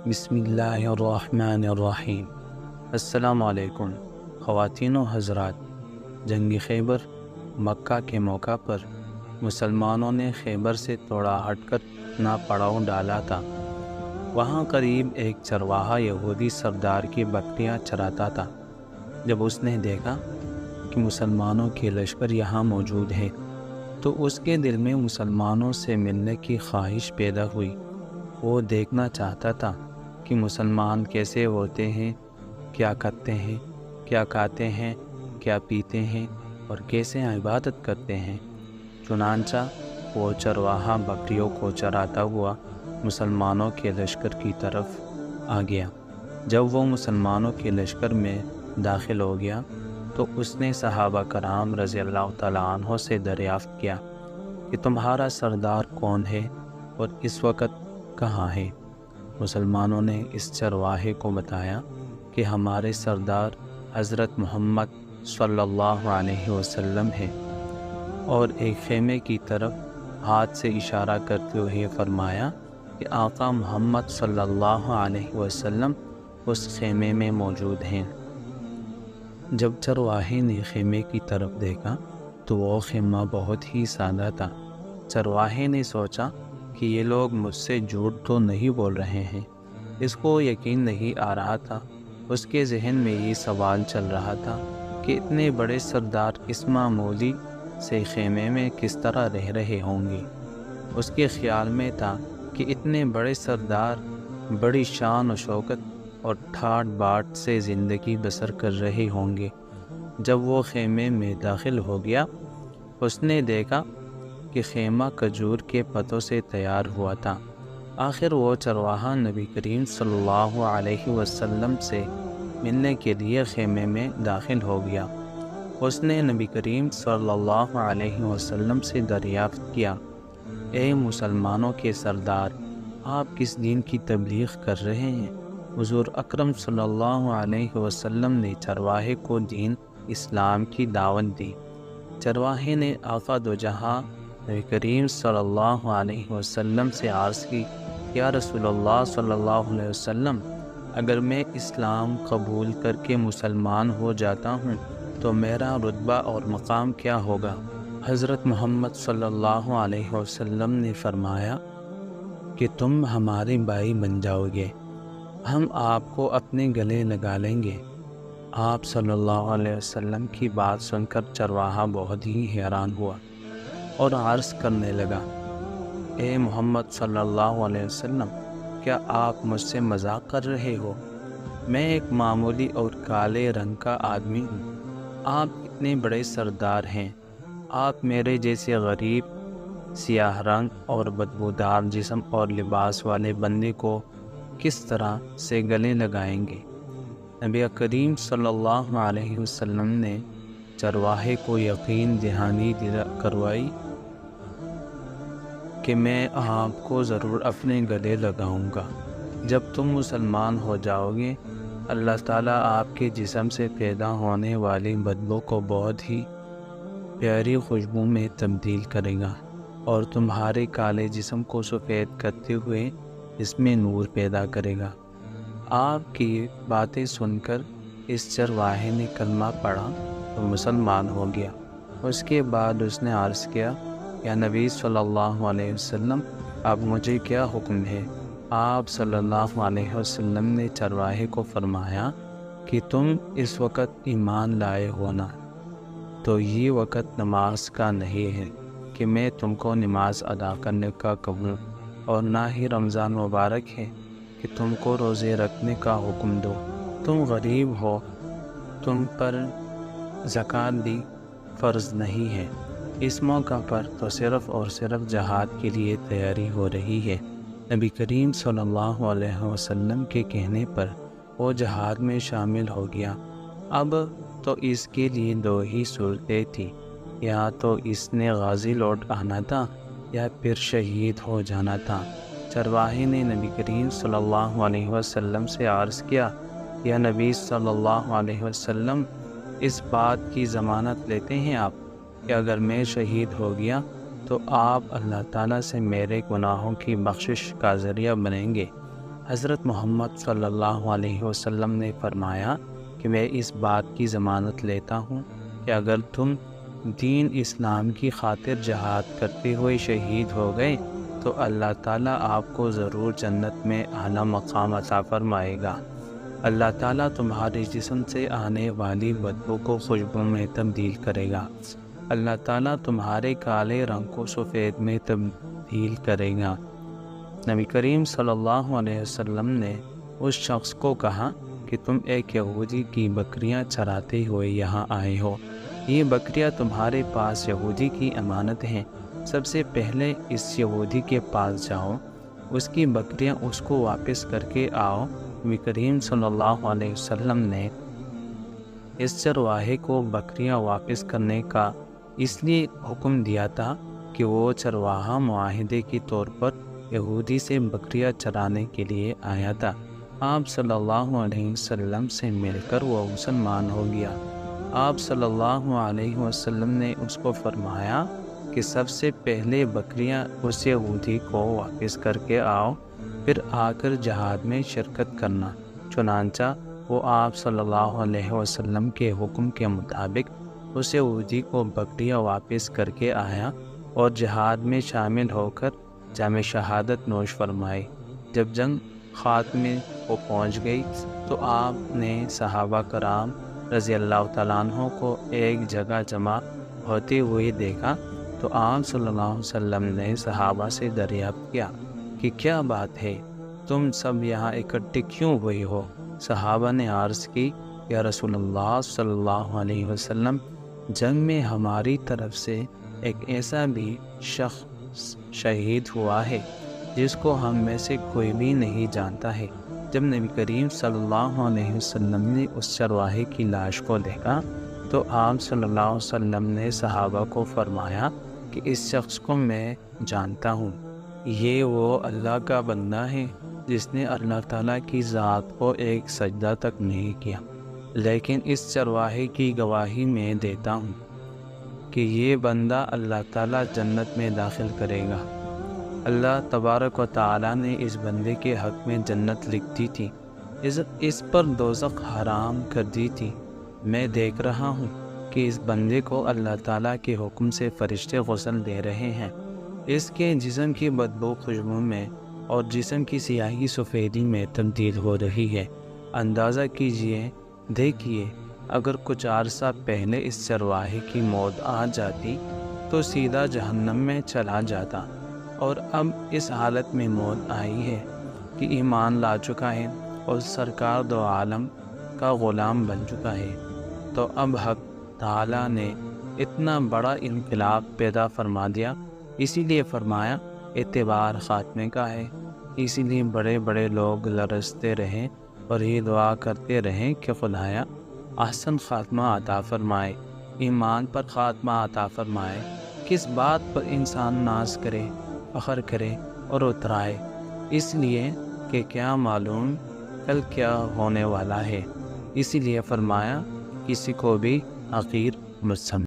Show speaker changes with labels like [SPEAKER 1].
[SPEAKER 1] بسم اللہ الرحمن الرحیم۔ السلام علیکم خواتین و حضرات۔ جنگ خیبر مکہ کے موقع پر مسلمانوں نے خیبر سے تھوڑا ہٹ کر اپنا پڑاؤ ڈالا تھا۔ وہاں قریب ایک چرواہا یہودی سردار کی بکریاں چراتا تھا۔ جب اس نے دیکھا کہ مسلمانوں کے لشکر یہاں موجود ہے تو اس کے دل میں مسلمانوں سے ملنے کی خواہش پیدا ہوئی۔ وہ دیکھنا چاہتا تھا کہ مسلمان کیسے ہوتے ہیں، کیا کرتے ہیں، کیا کھاتے ہیں، کیا پیتے ہیں اور کیسے عبادت کرتے ہیں۔ چنانچہ وہ چرواہا بکریوں کو چراتا ہوا مسلمانوں کے لشکر کی طرف آ گیا۔ جب وہ مسلمانوں کے لشکر میں داخل ہو گیا تو اس نے صحابہ کرام رضی اللہ تعالیٰ عنہ سے دریافت کیا کہ تمہارا سردار کون ہے اور اس وقت کہاں ہے؟ مسلمانوں نے اس چرواہے کو بتایا کہ ہمارے سردار حضرت محمد صلی اللہ علیہ وسلم ہے، اور ایک خیمے کی طرف ہاتھ سے اشارہ کرتے ہوئے فرمایا کہ آقا محمد صلی اللہ علیہ وسلم اس خیمے میں موجود ہیں۔ جب چرواہے نے خیمے کی طرف دیکھا تو وہ خیمہ بہت ہی سادہ تھا۔ چرواہے نے سوچا کہ یہ لوگ مجھ سے جھوٹ تو نہیں بول رہے ہیں۔ اس کو یقین نہیں آ رہا تھا۔ اس کے ذہن میں یہ سوال چل رہا تھا کہ اتنے بڑے سردار اس معمولی سے خیمے میں کس طرح رہ رہے ہوں گے۔ اس کے خیال میں تھا کہ اتنے بڑے سردار بڑی شان و شوکت اور ٹھاٹ باٹ سے زندگی بسر کر رہے ہوں گے۔ جب وہ خیمے میں داخل ہو گیا، اس نے دیکھا کہ خیمہ کھجور کے پتوں سے تیار ہوا تھا۔ آخر وہ چرواہا نبی کریم صلی اللہ علیہ وسلم سے ملنے کے لیے خیمے میں داخل ہو گیا۔ اس نے نبی کریم صلی اللہ علیہ وسلم سے دریافت کیا، اے مسلمانوں کے سردار، آپ کس دین کی تبلیغ کر رہے ہیں؟ حضور اکرم صلی اللہ علیہ وسلم نے چرواہے کو دین اسلام کی دعوت دی۔ چرواہے نے آقا دو جہاں نبی کریم صلی اللہ علیہ وسلم سے عرض کی، یا رسول اللہ صلی اللہ علیہ وسلم، اگر میں اسلام قبول کر کے مسلمان ہو جاتا ہوں تو میرا رتبہ اور مقام کیا ہوگا؟ حضرت محمد صلی اللہ علیہ وسلم نے فرمایا کہ تم ہمارے بھائی بن جاؤ گے، ہم آپ کو اپنے گلے لگا لیں گے۔ آپ صلی اللہ علیہ وسلم کی بات سن کر چرواہا بہت ہی حیران ہوا اور عرض کرنے لگا، اے محمد صلی اللہ علیہ وسلم، کیا آپ مجھ سے مذاق کر رہے ہو؟ میں ایک معمولی اور کالے رنگ کا آدمی ہوں، آپ اتنے بڑے سردار ہیں، آپ میرے جیسے غریب سیاہ رنگ اور بدبودار جسم اور لباس والے بندے کو کس طرح سے گلے لگائیں گے؟ نبی کریم صلی اللہ علیہ وسلم نے چرواہے کو یقین دہانی کروائی کہ میں آپ کو ضرور اپنے گلے لگاؤں گا۔ جب تم مسلمان ہو جاؤ گے، اللہ تعالیٰ آپ کے جسم سے پیدا ہونے والی بدبو کو بہت ہی پیاری خوشبو میں تبدیل کرے گا اور تمہارے کالے جسم کو سفید کرتے ہوئے اس میں نور پیدا کرے گا۔ آپ کی باتیں سن کر اس چرواہے نے کلمہ پڑھا تو مسلمان ہو گیا۔ اس کے بعد اس نے عرض کیا، یا نبی صلی اللہ علیہ وسلم، اب مجھے کیا حکم ہے؟ آپ صلی اللہ علیہ وسلم نے چرواہے کو فرمایا کہ تم اس وقت ایمان لائے ہو نا، تو یہ وقت نماز کا نہیں ہے کہ میں تم کو نماز ادا کرنے کا کہوں، اور نہ ہی رمضان مبارک ہے کہ تم کو روزے رکھنے کا حکم دو۔ تم غریب ہو، تم پر زکوٰۃ دی فرض نہیں ہے۔ اس موقع پر تو صرف اور صرف جہاد کے لیے تیاری ہو رہی ہے۔ نبی کریم صلی اللہ علیہ وسلم کے کہنے پر وہ جہاد میں شامل ہو گیا۔ اب تو اس کے لیے دو ہی صورتیں تھیں، یا تو اس نے غازی لوٹ آنا تھا یا پھر شہید ہو جانا تھا۔ چرواہے نے نبی کریم صلی اللہ علیہ وسلم سے عرض کیا، یا نبی صلی اللہ علیہ وسلم، اس بات کی ضمانت لیتے ہیں آپ کہ اگر میں شہید ہو گیا تو آپ اللہ تعالیٰ سے میرے گناہوں کی بخشش کا ذریعہ بنیں گے؟ حضرت محمد صلی اللہ علیہ وسلم نے فرمایا کہ میں اس بات کی ضمانت لیتا ہوں کہ اگر تم دین اسلام کی خاطر جہاد کرتے ہوئے شہید ہو گئے تو اللہ تعالیٰ آپ کو ضرور جنت میں اعلیٰ مقام عطا فرمائے گا۔ اللہ تعالیٰ تمہارے جسم سے آنے والی بدبو کو خوشبو میں تبدیل کرے گا۔ اللہ تعالیٰ تمہارے کالے رنگ کو سفید میں تبدیل کرے گا۔ نبی کریم صلی اللہ علیہ وسلم نے اس شخص کو کہا کہ تم ایک یہودی کی بکریاں چراتے ہوئے یہاں آئے ہو، یہ بکریاں تمہارے پاس یہودی کی امانت ہیں، سب سے پہلے اس یہودی کے پاس جاؤ، اس کی بکریاں اس کو واپس کر کے آؤ۔ نبی کریم صلی اللہ علیہ وسلم نے اس چرواہے کو بکریاں واپس کرنے کا اس لیے حکم دیا تھا کہ وہ چرواہا معاہدے کے طور پر یہودی سے بکریاں چرانے کے لیے آیا تھا۔ آپ صلی اللہ علیہ وسلم سے مل کر وہ مسلمان ہو گیا۔ آپ صلی اللہ علیہ وسلم نے اس کو فرمایا کہ سب سے پہلے بکریاں اس یہودی کو واپس کر کے آؤ، پھر آ کر جہاد میں شرکت کرنا۔ چنانچہ وہ آپ صلی اللہ علیہ وسلم کے حکم کے مطابق اس یہودی کو بکریاں واپس کر کے آیا اور جہاد میں شامل ہو کر جام شہادت نوش فرمائی۔ جب جنگ خاتمے کو پہنچ گئی تو آپ نے صحابہ کرام رضی اللہ تعالیٰ عنہ کو ایک جگہ جمع ہوتے ہوئے دیکھا تو آپ صلی اللہ علیہ وسلم نے صحابہ سے دریافت کیا کہ کیا بات ہے، تم سب یہاں اکٹھے کیوں ہوئے ہو؟ صحابہ نے عرض کی، یا رسول اللہ صلی اللہ علیہ وسلم، جنگ میں ہماری طرف سے ایک ایسا بھی شخص شہید ہوا ہے جس کو ہم میں سے کوئی بھی نہیں جانتا ہے۔ جب نبی کریم صلی اللہ علیہ وسلم نے اس چرواہے کی لاش کو دیکھا تو آپ صلی اللہ علیہ وسلم نے صحابہ کو فرمایا کہ اس شخص کو میں جانتا ہوں، یہ وہ اللہ کا بندہ ہے جس نے اللہ تعالیٰ کی ذات کو ایک سجدہ تک نہیں کیا، لیکن اس چرواہے کی گواہی میں دیتا ہوں کہ یہ بندہ اللہ تعالیٰ جنت میں داخل کرے گا۔ اللہ تبارک و تعالیٰ نے اس بندے کے حق میں جنت لکھ دی تھی، اس پر دوزخ حرام کر دی تھی۔ میں دیکھ رہا ہوں کہ اس بندے کو اللہ تعالیٰ کے حکم سے فرشتے غسل دے رہے ہیں، اس کے جسم کی بدبو خوشبو میں اور جسم کی سیاہی سفیدی میں تبدیل ہو رہی ہے۔ اندازہ کیجئے، دیکھیے، اگر کچھ عرصہ پہلے اس چرواہے کی موت آ جاتی تو سیدھا جہنم میں چلا جاتا، اور اب اس حالت میں موت آئی ہے کہ ایمان لا چکا ہے اور سرکار دو عالم کا غلام بن چکا ہے، تو اب حق تعالیٰ نے اتنا بڑا انقلاب پیدا فرما دیا، اسی لیے فرمایا اعتبار خاتمے کا ہے۔ اسی لیے بڑے بڑے لوگ لرزتے رہیں اور یہ دعا کرتے رہیں کہ خدایا احسن خاتمہ عطا فرمائے، ایمان پر خاتمہ عطا فرمائے۔ کس بات پر انسان ناز کرے، فخر کرے اور اترائے، اس لیے کہ کیا معلوم کل کیا ہونے والا ہے۔ اسی لیے فرمایا کسی کو بھی حقیر مت سمجھ۔